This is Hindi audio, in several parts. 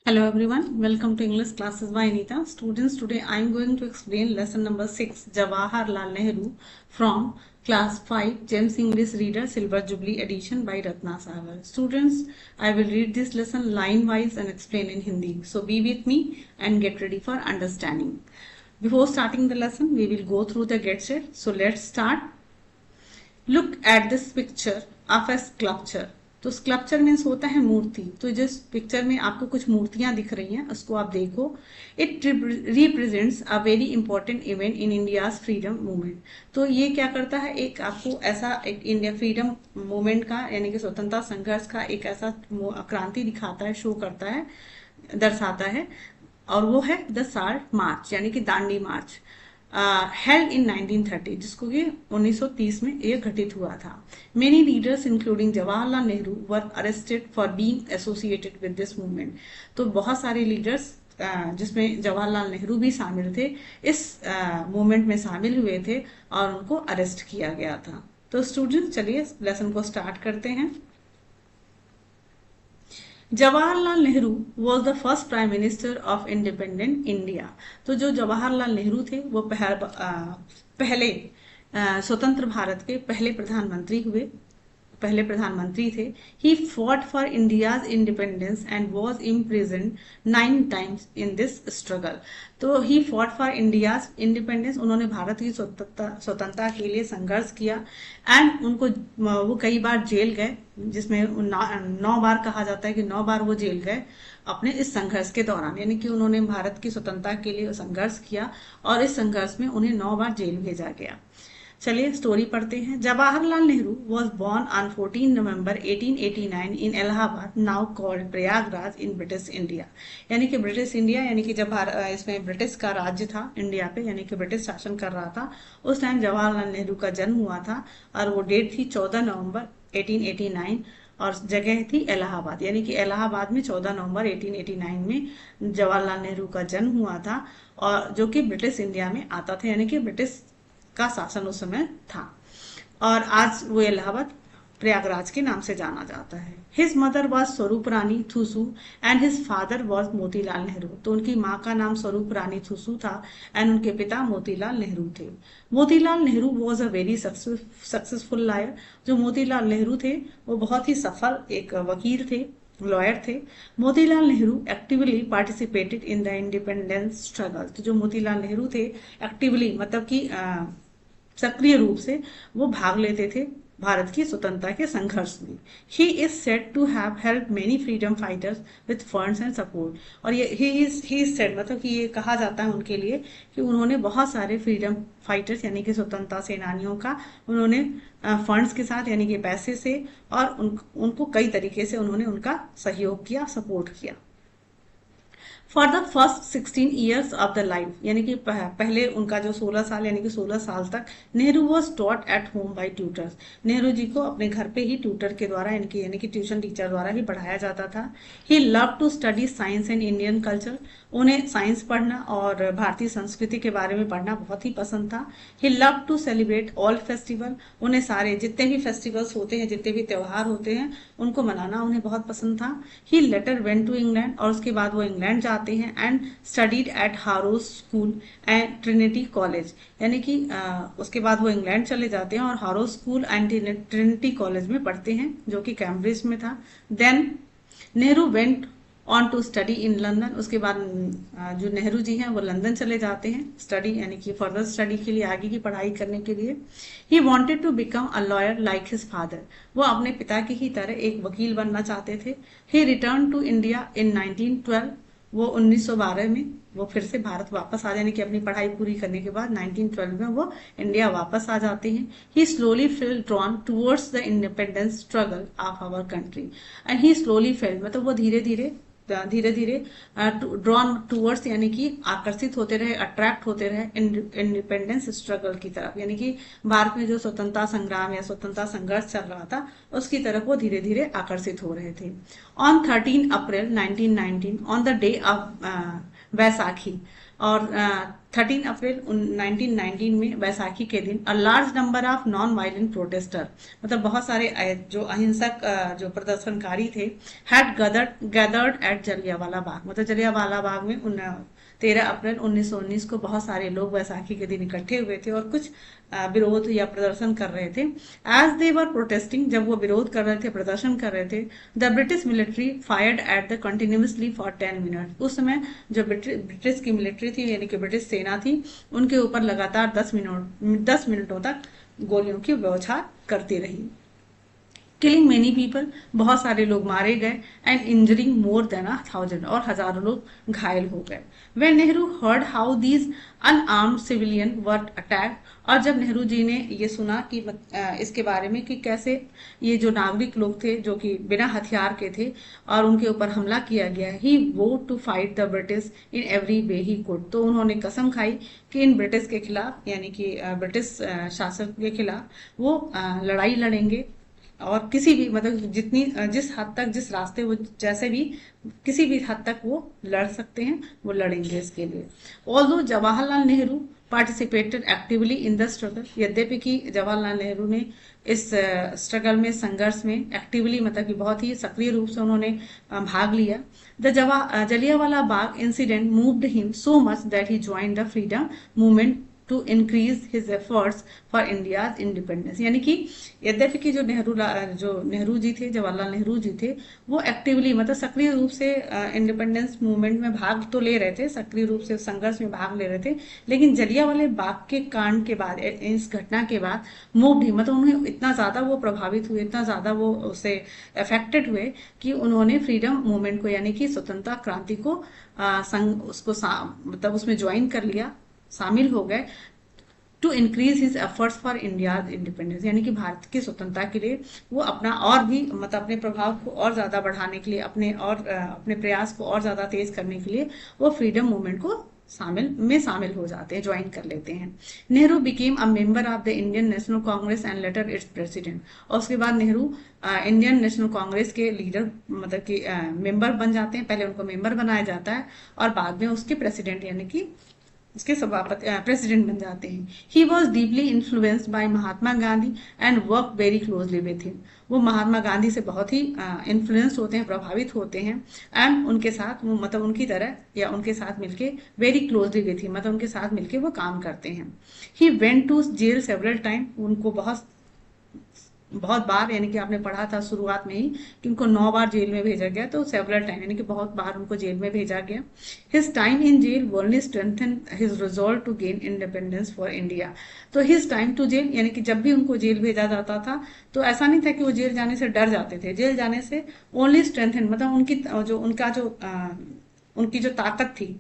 Hello everyone, welcome to English classes by Anita. Students, today I am going to explain lesson number 6, Jawaharlal Nehru from class 5, James English Reader Silver Jubilee edition by Ratna Sagar. Students, I will read this lesson line wise and explain in Hindi. So be with me and get ready for understanding. Before starting the lesson, we will go through the get set. So let's start. Look at this picture of a sculpture. तो स्कल्पचर मीन्स होता है मूर्ति। तो जिस पिक्चर में आपको कुछ मूर्तियां दिख रही हैं उसको आप देखो। It represents a very important event in India's freedom movement. तो ये क्या करता है, एक आपको ऐसा एक इंडिया फ्रीडम मूवमेंट का यानी कि स्वतंत्रता संघर्ष का एक ऐसा क्रांति दिखाता है, शो करता है, दर्शाता है, और वो है द साल्ट मार्च यानी कि दांडी मार्च हेल्ड इन 1930, जिसको कि 1930 में ये घटित हुआ था। Many leaders including Jawaharlal Nehru were arrested for being associated with this movement. तो बहुत सारे लीडर्स जिसमें जवाहरलाल नेहरू भी शामिल थे, इस मूवमेंट में शामिल हुए थे और उनको अरेस्ट किया गया था। तो स्टूडेंट्स, चलिए लेसन को स्टार्ट करते हैं। Jawaharlal Nehru was the first prime minister of independent India. तो जो जवाहरलाल नेहरू थे वो पहले स्वतंत्र भारत के पहले प्रधानमंत्री थे। He fought for India's independence and was imprisoned 9 times in this struggle. तो he fought for India's independence, उन्होंने भारत की स्वतंत्रता के लिए संघर्ष किया। एंड उनको वो कई बार जेल गए, जिसमें 9 बार कहा जाता है कि 9 बार वो जेल गए अपने इस संघर्ष के दौरान, यानी कि उन्होंने भारत की स्वतंत्रता के लिए संघर्ष किया और इस संघर्ष में उन्हें 9 बार जेल भेजा गया। चलिए स्टोरी पढ़ते हैं। Jawaharlal Nehru was born on 14 November 1889 in Allahabad, now called Prayagraj in British India. यानी कि ब्रिटिश इंडिया, यानी कि जब इसमें ब्रिटिश का राज्य था इंडिया पे, यानी कि ब्रिटिश शासन कर रहा था, उस टाइम जवाहरलाल नेहरू का जन्म हुआ था और वो डेट थी 14 नवंबर 1889 और जगह थी इलाहाबाद। यानी कि इलाहाबाद में 14 नवंबर 1889 में जवाहरलाल नेहरू का जन्म हुआ था, और जो कि ब्रिटिश इंडिया में आता था, यानी कि ब्रिटिश का शासन उस समय था। और आज वो इलाहाबाद प्रयागराज के नाम से जाना जाता है। His mother was Swarup Rani Thussu and his father was Motilal Nehru. तो उनकी माँ का नाम स्वरूप रानी थुसू था एंड उनके पिता मोतीलाल नेहरू थे। Motilal Nehru was a very successful lawyer. जो मोतीलाल नेहरू थे वो बहुत ही सफल एक वकील थे, लॉयर थे। Motilal Nehru actively participated in the independence struggle. तो जो मोतीलाल नेहरू थे एक्टिवली मतलब कि सक्रिय रूप से वो भाग लेते थे भारत की स्वतंत्रता के संघर्ष में। He is said to have help many freedom fighters with funds and support. और ये ही इज सेड मतलब कि ये कहा जाता है उनके लिए कि उन्होंने बहुत सारे फ्रीडम फाइटर्स यानी कि स्वतंत्रता सेनानियों का उन्होंने फंड्स के साथ यानी कि पैसे से और उनको कई तरीके से उन्होंने उनका सहयोग किया, सपोर्ट किया। For the first 16 years of the life, यानी कि पहले उनका जो 16 साल यानी कि 16 साल तक Nehru was taught at home by tutors. Nehru ji को अपने घर पे ही ट्यूटर के द्वारा यानी कि ट्यूशन टीचर द्वारा ही पढ़ाया जाता था। He love to study science and Indian culture. उन्हें साइंस पढ़ना और भारतीय संस्कृति के बारे में पढ़ना बहुत ही पसंद था। He love to celebrate all festival. उन्हें सारे जितने भी फेस्टिवल्स होते हैं, जितने भी त्योहार होते हैं, उनको मनाना उन्हें बहुत पसंद था। He later went to England, और उसके बाद वो इंग्लैंड जाते हैं and studied at Harrow's school and Trinity college. यानी कि उसके बाद वो इंग्लैंड चले जाते हैं और Harrow's school and Trinity College में पढ़ते हैं, जो कि कैम्ब्रिज में था। Then Nehru went on to study in London. उसके बाद जो नेहरू जी हैं वो लंदन चले जाते हैं स्टडी यानी कि फर्दर स्टडी के लिए, आगे की पढ़ाई करने के लिए। He wanted to become a lawyer like his father. वो अपने पिता की ही तरह एक वकील बनना चाहते थे। ही रिटर्न टू इंडिया इन 1912। वो 1912 में वो फिर से भारत वापस आ जाने की अपनी पढ़ाई पूरी करने के बाद 1912 में वो इंडिया वापस आ जाते हैं। He slowly fell drawn towards the independence struggle of our country. And he slowly fell मतलब वो धीरे धीरे ड्रॉन टूवर्ड्स यानी कि आकर्षित होते रहे, अट्रैक्ट होते रहे इंडिपेंडेंस स्ट्रगल की तरफ, यानी कि भारत में जो स्वतंत्रता संग्राम या स्वतंत्रता संघर्ष चल रहा था उसकी तरफ वो धीरे धीरे आकर्षित हो रहे थे। On 13 April 1919 on the day of Vaisakhi, और 13 अप्रैल 1919 में बैसाखी के दिन a large number of non violent protester, मतलब बहुत सारे जो अहिंसक जो प्रदर्शनकारी थे, had gathered eight Jallianwala Bagh, मतलब जलियांवाला बाग में 13 अप्रैल 1919 को बहुत सारे लोग बैसाखी के दिन इकट्ठे हुए थे और कुछ विरोध या प्रदर्शन कर रहे थे। एज दे वर प्रोटेस्टिंग, जब वो विरोध कर रहे थे, प्रदर्शन कर रहे थे, the British military fired at the continuously for 10 minute. उस समय जो ब्रिटिश की मिलिट्री थी, यानी कि ब्रिटिश सेना थी, उनके ऊपर लगातार 10 मिनटों तक गोलियों की बौछार करती रही। किलिंग मेनी पीपल, बहुत सारे लोग मारे गए, एंड इंजरिंग मोर देन 1,000, और हजारों लोग घायल हो गए। When Nehru heard how these unarmoured civilian were attack, और जब नेहरू जी ने ये सुना कि इसके बारे में कि कैसे ये जो नागरिक लोग थे जो कि बिना हथियार के थे और उनके ऊपर हमला किया गया, he vowed to fight the British in every way he could, तो उन्होंने कसम खाई कि इन ब्रिटिश के खिलाफ, यानी कि ब्रिटिश शासक के खिलाफ वो लड़ाई लड़ेंगे, और किसी भी, मतलब जिस हद तक, जिस रास्ते वो जैसे भी किसी भी हद तक वो लड़ सकते हैं, वो लड़ेंगे इसके लिए। Although Jawaharlal Nehru participated actively in the struggle, यद्यपि कि जवाहरलाल नेहरू ने इस स्ट्रगल में, संघर्ष में एक्टिवली, मतलब कि बहुत ही सक्रिय रूप से उन्होंने भाग लिया। The Jallianwala Bagh incident moved him so much that he joined the freedom movement to increase his efforts for India's independence, यानी कि यद्यपि कि जो नेहरू जी थे, जवाहरलाल नेहरू जी थे, वो एक्टिवली, मतलब सक्रिय रूप से इंडिपेंडेंस मूवमेंट में भाग तो ले रहे थे, सक्रिय रूप से संघर्ष में भाग ले रहे थे, लेकिन जलियांवाले बाग के कांड के बाद, इस घटना के बाद मूव्ड ही, मतलब उन्हें इतना ज्यादा वो प्रभावित हुए, इतना ज्यादा वो उससे अफेक्टेड हुए कि उन्होंने फ्रीडम मूवमेंट को, यानी कि स्वतंत्रता क्रांति को उसको मतलब उसमें ज्वाइन कर लिया, शामिल हो गए। To increase his efforts for India independence, यानी कि भारत की स्वतंत्रता के लिए वो अपना और भी, मतलब अपने प्रभाव को और ज्यादा बढ़ाने के लिए, अपने प्रयास को और ज्यादा तेज करने के लिए वो फ्रीडम मूवमेंट को शामिल हो जाते हैं, ज्वाइन कर लेते हैं। Nehru became a member of the Indian national Congress and later it's president, और उसके बाद नेहरू इंडियन नेशनल कांग्रेस के लीडर, मतलब कि मेंबर बन जाते हैं। पहले उनको मेंबर बनाया जाता है और बाद में उसके प्रेसिडेंट, यानी कि उसके सभापति, प्रेसिडेंट बन जाते हैं। He was deeply influenced by Mahatma Gandhi and work very closely with him, वो महात्मा गांधी से बहुत ही इन्फ्लुएंस होते हैं, प्रभावित होते हैं, एंड उनके साथ वो, मतलब उनकी तरह या उनके साथ मिलके वेरी क्लोजली विथ हिम, मतलब उनके साथ मिलके वो काम करते हैं। He went to jail several time, उनको बहुत बार, यानी कि आपने पढ़ा था शुरुआत में ही कि उनको 9 बार जेल में भेजा गया, तो सेवरल टाइम यानी कि बहुत बार उनको जेल में भेजा गया। His time in jail only strengthen his resolve to gain independence for India, तो हिज टाइम टू जेल, यानी कि जब भी उनको जेल भेजा जाता था तो ऐसा नहीं था कि वो जेल जाने से डर जाते थे, जेल जाने से ओनली स्ट्रेंथन, मतलब उनकी जो ताकत थी,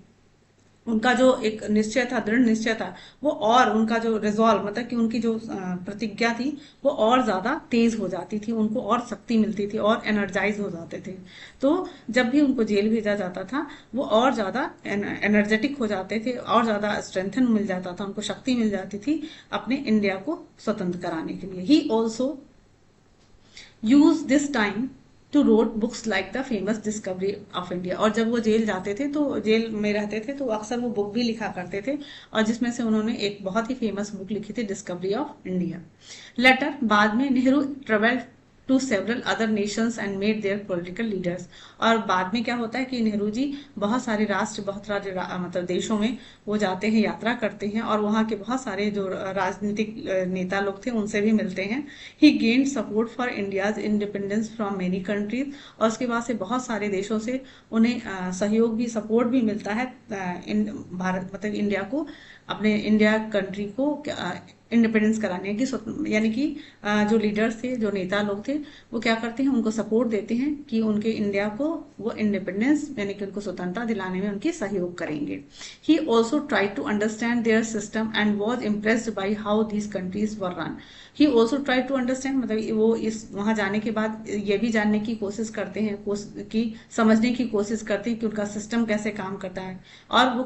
उनका जो एक निश्चय था, दृढ़ निश्चय था, वो, और उनका जो रिजॉल्व, मतलब कि उनकी जो प्रतिज्ञा थी, वो और ज्यादा तेज हो जाती थी, उनको और शक्ति मिलती थी और एनर्जाइज हो जाते थे। तो जब भी उनको जेल भेजा जाता था वो और ज्यादा एनर्जेटिक हो जाते थे, और ज्यादा स्ट्रेंथन मिल जाता था, उनको शक्ति मिल जाती थी अपने इंडिया को स्वतंत्र कराने के लिए। He also use this time to wrote books like the famous Discovery of India, और जब वो जेल जाते थे, तो जेल में रहते थे, तो अक्सर वो बुक भी लिखा करते थे, और जिसमें से उन्होंने एक बहुत ही फेमस बुक लिखी थी, डिस्कवरी ऑफ इंडिया। लेटर, बाद में Nehru travel to several other nations and made their political leaders, और बाद में क्या होता है कि नेहरू जी बहुत सारे राष्ट्र, बहुत सारे मतलब देशों में वो जाते हैं, यात्रा करते हैं, और वहाँ के बहुत सारे जो राजनीतिक नेता लोग थे उनसे भी मिलते हैं। He gained support for India's independence from many countries, और उसके बाद से बहुत सारे देशों से उन्हें सहयोग भी, सपोर्ट भी मिलता है, भारत, मतलब इंडिया को, अपने इंडिया कंट्री को इंडिपेंडेंस कराने की, यानी कि जो लीडर्स थे, जो नेता लोग थे, वो क्या करते हैं, उनको सपोर्ट देते हैं कि उनके इंडिया को वो इंडिपेंडेंस, यानी कि उनको स्वतंत्रता दिलाने में उनकी सहयोग करेंगे। He also try to understand their system and was impressed by how these countries were run. He also try to understand, मतलब वो इस वहां जाने के बाद ये भी जानने की कोशिश करते हैं, समझने की कोशिश करते हैं कि उनका सिस्टम कैसे काम करता है, और वो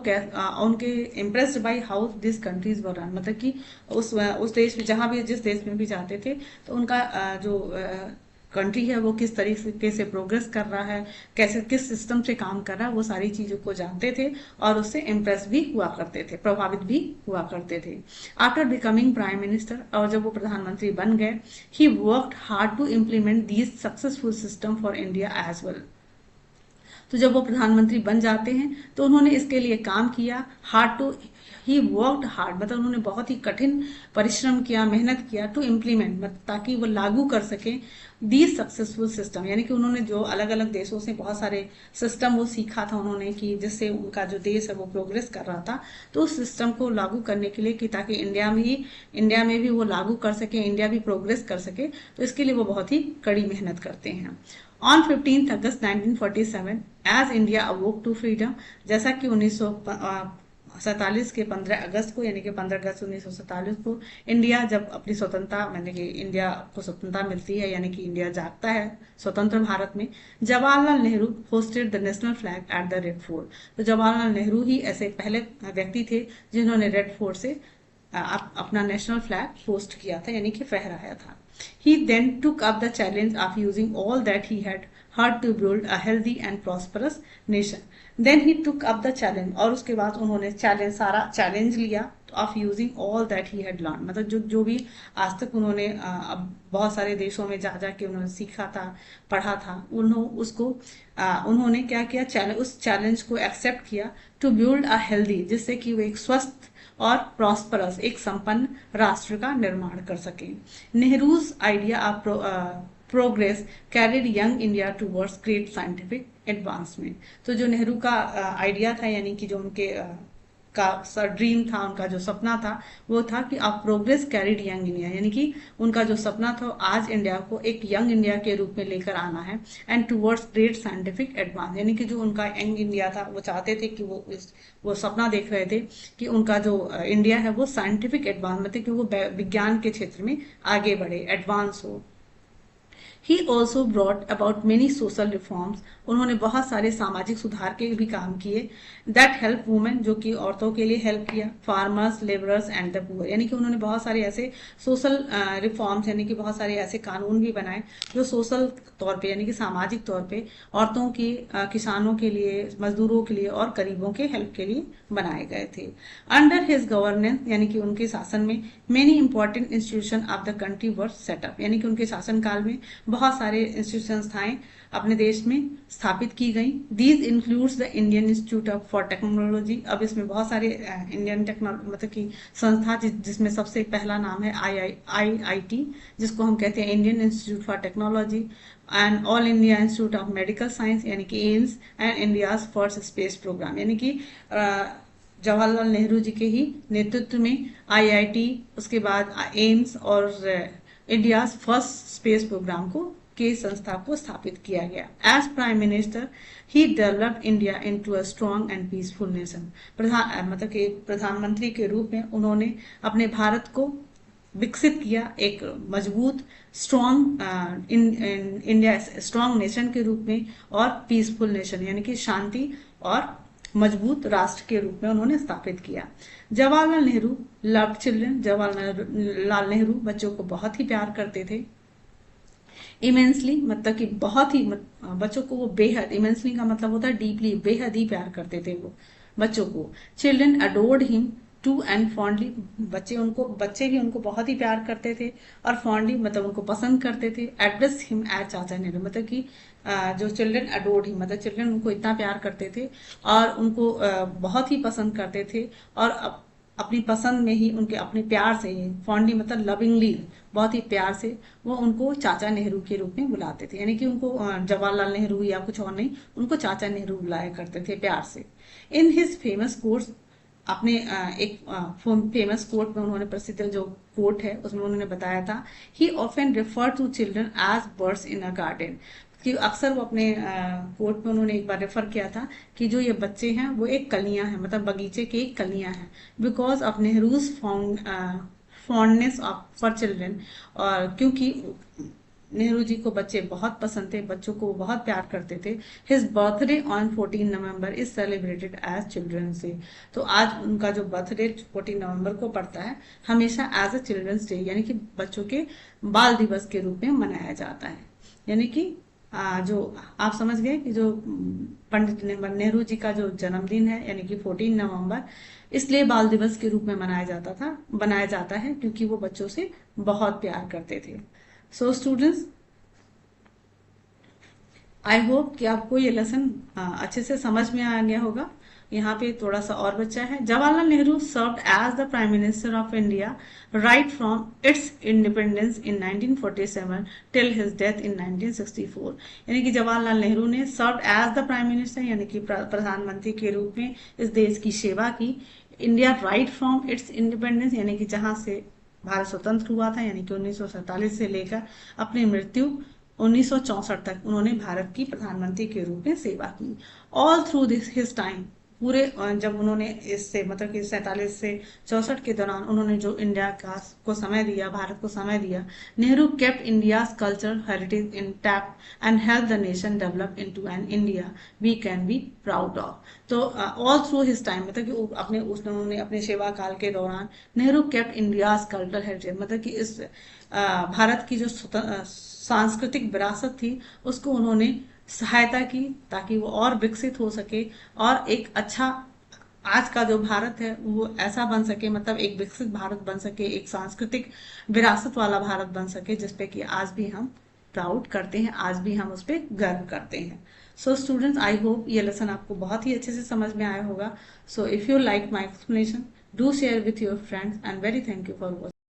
उनके impressed by how this countries were run, मतलब कि उस देश में, जहां भी, जिस देश में भी जाते थे, तो उनका जो कंट्री है वो किस तरीके से प्रोग्रेस कर रहा है, कैसे किस सिस्टम से काम कर रहा है, वो सारी चीजों को जानते थे और उससे इम्प्रेस भी हुआ करते थे, प्रभावित भी हुआ करते थे। आफ्टर बिकमिंग प्राइम मिनिस्टर, और जब वो प्रधानमंत्री बन गए, he worked hard to implement these successful system for India as well. तो जब वो प्रधानमंत्री बन जाते हैं तो उन्होंने इसके लिए काम किया, hard to he worked hard, मतलब उन्होंने बहुत ही कठिन परिश्रम किया, मेहनत किया, टू इम्प्लीमेंट, मतलब ताकि वो लागू कर सके दी सक्सेसफुल सिस्टम, यानी कि उन्होंने जो अलग अलग देशों से बहुत सारे सिस्टम वो सीखा था उन्होंने, कि जिससे उनका जो देश है वो प्रोग्रेस कर रहा था, तो उस सिस्टम को लागू करने के लिए, कि ताकि इंडिया में भी वो लागू कर सके, इंडिया भी प्रोग्रेस कर सके, तो इसके लिए वो बहुत ही कड़ी मेहनत करते हैं। On 15 August 1947 as India awoke to freedom, जैसा कि 1947 के 15 अगस्त को, यानी कि 15 अगस्त 1947 को इंडिया जब अपनी स्वतंत्रता, यानी कि इंडिया को स्वतंत्रता मिलती है, यानी कि इंडिया जागता है स्वतंत्र भारत में, Jawaharlal Nehru hosted the national flag at the red fort. तो जवाहरलाल नेहरू ही ऐसे पहले व्यक्ति थे जिन्होंने रेड फोर्ट से अपना नेशनल फ्लैग होस्ट किया था, यानी कि फहराया था। He then took up the challenge of using all that he had heard to build a healthy and prosperous nation. Then he took up the challenge, और उसके बाद उन्होंने सारा चैलेंज लिया of using all that he had learned, मतलब जो भी आज तक उन्होंने बहुत सारे देशों में जा के उन्होंने सीखा था, पढ़ा था, उन्होंने क्या किया, उस चैलेंज को एक्सेप्ट किया, टू बिल्ड अ हेल्दी, जिससे कि वो एक स्वस्थ और प्रॉस्परस, एक संपन्न राष्ट्र का निर्माण कर सके। Nehru's idea of progress carried young India towards great scientific advancement. तो जो नेहरू का आइडिया था, यानी कि जो उनके का ड्रीम था, उनका जो सपना था, वो था कि आप प्रोग्रेस कैरिड यंग इंडिया, यानी कि उनका जो सपना था आज इंडिया को एक यंग इंडिया के रूप में लेकर आना है, and towards great scientific advance, यानी कि जो उनका यंग इंडिया था, वो चाहते थे कि वो सपना देख रहे थे कि उनका जो इंडिया है वो साइंटिफिक एडवांस, मतलब कि वो विज्ञान के क्षेत्र में आगे बढ़े, एडवांस हो। He also brought about many social reforms, उन्होंने बहुत सारे सामाजिक सुधार के भी काम किए, दैट हेल्प वुमेन, जो कि औरतों के लिए हेल्प किया, farmers, labourers and the poor, यानी कि उन्होंने बहुत सारे ऐसे सोशल रिफॉर्म्स, यानी कि बहुत सारे ऐसे कानून भी बनाए जो सोशल तौर पे, यानी कि सामाजिक तौर पे औरतों की, किसानों के लिए, मजदूरों के लिए और गरीबों के हेल्प के लिए बनाए गए थे। अंडर हिज गवर्नेंस, यानी कि उनके शासन में, many important institution of the country were set up, यानी कि उनके शासन काल में बहुत सारे इंस्टीट्यूट, संस्थाएं अपने देश में स्थापित की गई। These includes the Indian institute for technology, अब इसमें बहुत सारे इंडियन टेक्नोलॉजी, मतलब कि संस्था, जिसमें सबसे पहला नाम है IIT, जिसको हम कहते हैं Indian institute for technology, and all India institute of medical science, यानी कि AIIMS, and India's first space programme, यानी कि जवाहरलाल नेहरू जी के ही नेतृत्व में IIT, उसके बाद एम्स और इंडिया फर्स्ट स्पेस प्रोग्राम के संस्था को स्थापित किया गया। As prime minister he developed India into a strong and peaceful nation, मतलब कि प्रधानमंत्री के रूप में उन्होंने अपने भारत को विकसित किया एक मजबूत, स्ट्रॉन्ग इंडिया, स्ट्रॉन्ग नेशन के रूप में, और पीसफुल नेशन, यानी कि शांति और मजबूत राष्ट्र के रूप में उन्होंने स्थापित किया। जवाहरलाल नेहरू लव्ड चिल्ड्रन, जवाहरलाल नेहरू बच्चों को बहुत ही प्यार करते थे। इमेंसली, मतलब कि बहुत ही, बच्चों को वो बेहद, इमेंसली का मतलब होता है डीपली, बेहद ही प्यार करते थे वो बच्चों को। Children adored him too and fondly, बच्चे भी उनको बहुत ही प्यार करते थे, और फॉन्डली मतलब उनको पसंद करते थे। एड्रेस हिम एज चाचा नेहरू, मतलब कि जो चिल्ड्रन अडोर्ड हिम, मतलब चिल्ड्रन उनको इतना प्यार करते थे और उनको बहुत ही पसंद करते थे, और अपनी पसंद में ही, उनके अपने प्यार से ही, फॉन्डली मतलब लविंगली, बहुत ही प्यार से वो उनको चाचा नेहरू के रूप में बुलाते थे, यानी कि उनको जवाहरलाल नेहरू या कुछ और नहीं, उनको चाचा नेहरू बुलाया करते थे प्यार से। इन हिज फेमस कोट्स, अपने एक फेमस कोट में उन्होंने, प्रसिद्ध जो कोट है उसमें उन्होंने बताया था, he often refer to children as birds in a garden, कि अक्सर वो अपने कोट में उन्होंने एक बार रेफर किया था कि जो ये बच्चे हैं वो एक कलियां हैं, मतलब बगीचे की एक कलियां हैं, because of Nehru's fondness for children, और क्योंकि नेहरू जी को बच्चे बहुत पसंद थे, बच्चों को बहुत प्यार करते थे। His birthday on 14 November is celebrated as children's day, तो आज उनका जो बर्थडे 14 नवंबर को पड़ता है, हमेशा एज अ चिल्ड्रंस डे, यानी कि बच्चों के बाल दिवस के रूप में मनाया जाता है। यानी कि जो आप समझ गए कि जो पंडित नेहरू जी का जो जन्मदिन है यानी कि 14 नवंबर, इसलिए बाल दिवस के रूप में बनाया जाता है क्योंकि वो बच्चों से बहुत प्यार करते थे। सो स्टूडेंट्स, आई होप कि आपको ये लेसन अच्छे से समझ में आ गया होगा। यहाँ पे थोड़ा सा और बच्चा है। Jawaharlal Nehru served as the prime minister of India right from its independence in 1947 till his death in 1964। यानी कि जवाहरलाल नेहरू ने served as the prime minister यानी कि प्रधानमंत्री के रूप में इस देश की सेवा की। India right from its independence यानी कि जहां से भारत स्वतंत्र हुआ था यानी कि 1947 से लेकर अपनी मृत्यु 1964 तक उन्होंने भारत की प्रधानमंत्री के रूप में सेवा की। All through this his time, पूरे जब उन्होंने इससे मतलब कि 47 से 64 के दौरान उन्होंने जो इंडिया का को समय दिया, भारत को समय दिया, Nehru kept India's culture heritage intact and help the nation develop into an India we can be proud of. तो ऑल थ्रू हिज टाइम मतलब कि उन्होंने अपने सेवा काल के दौरान Nehru kept India's culture heritage मतलब कि इस भारत की जो सांस्कृतिक विरासत थी उसको उन्होंने सहायता की ताकि वो और विकसित हो सके और एक अच्छा आज का जो भारत है वो ऐसा बन सके, मतलब एक विकसित भारत बन सके, एक सांस्कृतिक विरासत वाला भारत बन सके जिसपे कि आज भी हम प्राउड करते हैं, आज भी हम उस पर गर्व करते हैं। सो स्टूडेंट्स, आई होप ये लेसन आपको बहुत ही अच्छे से समझ में आया होगा। So if you like my explanation, do share with your friends and very thank you for watching.